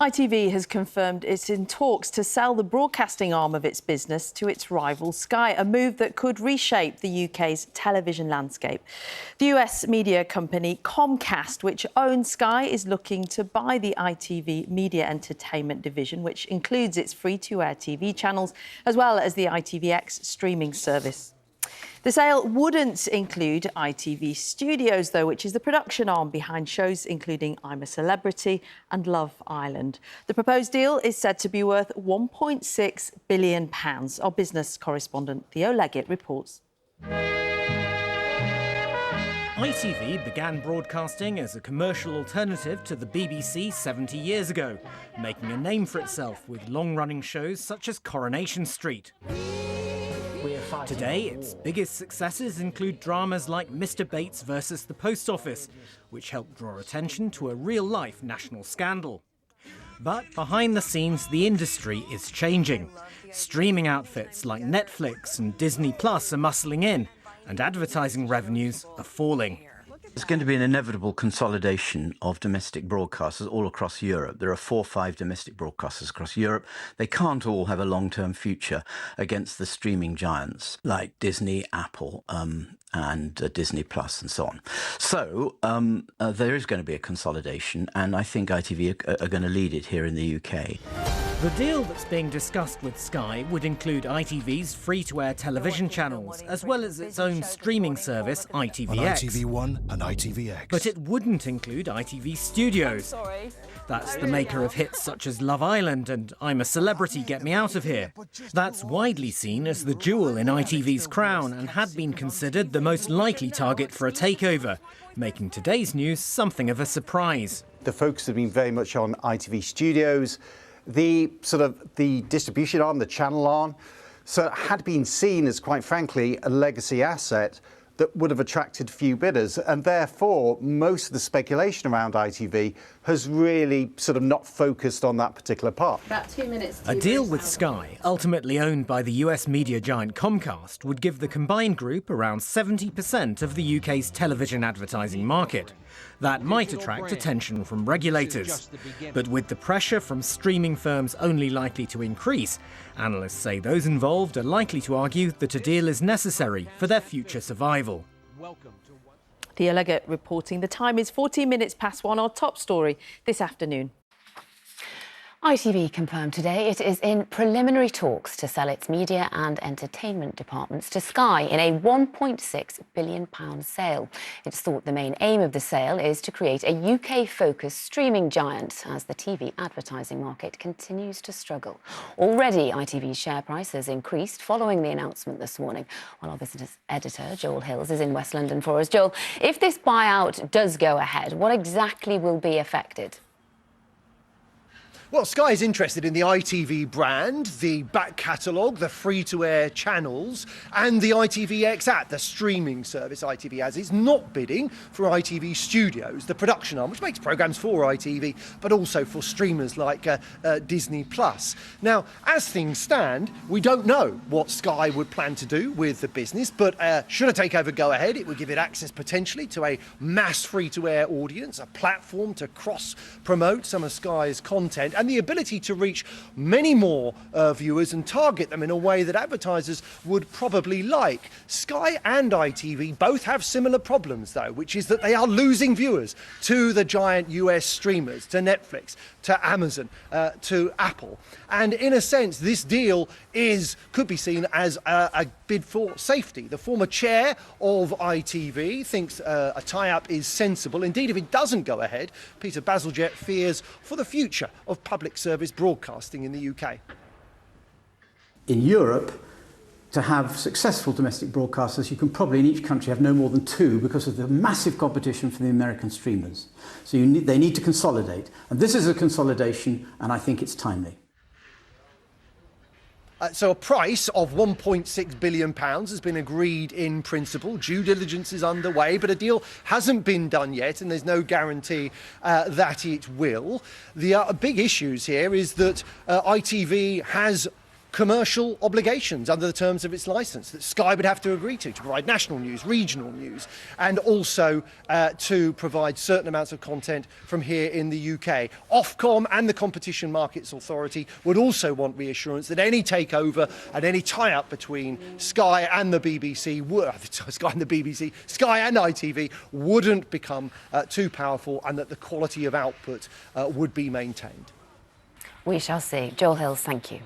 ITV has confirmed it's in talks to sell the broadcasting arm of its business to its rival Sky, a move that could reshape the UK's television landscape. The US media company Comcast, which owns Sky, is looking to buy the ITV media entertainment division, which includes its free-to-air TV channels, as well as the ITVX streaming service. The sale wouldn't include ITV Studios, though, which is the production arm behind shows including I'm a Celebrity and Love Island. The proposed deal is said to be worth £1.6 billion. Our business correspondent Theo Leggett reports. ITV began broadcasting as a commercial alternative to the BBC 70 years ago, making a name for itself with long-running shows such as Coronation Street. Today, its biggest successes include dramas like Mr. Bates versus the Post Office, which helped draw attention to a real-life national scandal. But behind the scenes, the industry is changing. Streaming outfits like Netflix and Disney Plus are muscling in, and advertising revenues are falling. There's going to be an inevitable consolidation of domestic broadcasters all across Europe. There are 4 or 5 domestic broadcasters across Europe. They can't all have a long-term future against the streaming giants like Disney, Apple, and Disney Plus and so on. So there is going to be a consolidation, and I think ITV are going to lead it here in the UK. The deal that's being discussed with Sky would include ITV's free-to-air television channels, as well as its own streaming service, ITVX. On ITV1 and ITVX. But it wouldn't include ITV Studios. That's the maker of hits such as Love Island and I'm a Celebrity, Get Me Out of Here. That's widely seen as the jewel in ITV's crown and had been considered the most likely target for a takeover, making today's news something of a surprise. The focus has been very much on ITV Studios. The distribution arm, the channel arm, so it had been seen as, quite frankly, a legacy asset that would have attracted few bidders, and therefore most of the speculation around ITV has really not focused on that particular part. About 2 minutes. A deal with Sky, ultimately owned by the US media giant Comcast, would give the combined group around 70% of the UK's television advertising market. That might attract attention from regulators. But with the pressure from streaming firms only likely to increase, analysts say those involved are likely to argue that a deal is necessary for their future survival. Theo Leggett reporting. The time is 14 minutes past 1, our top story this afternoon. ITV confirmed today it is in preliminary talks to sell its media and entertainment departments to Sky in a £1.6 billion sale. It's thought the main aim of the sale is to create a UK-focused streaming giant as the TV advertising market continues to struggle. Already, ITV's share price has increased following the announcement this morning. While our business editor, Joel Hills, is in West London for us. Joel, if this buyout does go ahead, what exactly will be affected? Well, Sky is interested in the ITV brand, the back catalogue, the free-to-air channels, and the ITVX app, the streaming service ITV has. It's not bidding for ITV Studios, the production arm, which makes programmes for ITV, but also for streamers like Disney Plus. Now, as things stand, we don't know what Sky would plan to do with the business, but should a takeover go ahead, it would give it access potentially to a mass free-to-air audience, a platform to cross-promote some of Sky's content, and the ability to reach many more viewers and target them in a way that advertisers would probably like. Sky and ITV both have similar problems, though, which is that they are losing viewers to the giant US streamers, to Netflix, to Amazon, to Apple. And in a sense, this deal could be seen as a bid for safety. The former chair of ITV thinks a tie-up is sensible. Indeed, if it doesn't go ahead, Peter Bazalgette fears for the future of public service broadcasting in the UK. In Europe, to have successful domestic broadcasters, you can probably in each country have no more than 2 because of the massive competition from the American streamers. So they need to consolidate. And this is a consolidation, and I think it's timely. So a price of £1.6 billion has been agreed in principle. Due diligence is underway, but a deal hasn't been done yet, and there's no guarantee that it will. The big issues here is that ITV has commercial obligations under the terms of its licence that Sky would have to agree to provide national news, regional news, and also to provide certain amounts of content from here in the UK. Ofcom and the Competition Markets Authority would also want reassurance that any takeover and any tie-up between Sky and the BBC, Sky and ITV wouldn't become too powerful, and that the quality of output would be maintained. We shall see. Joel Hills, thank you.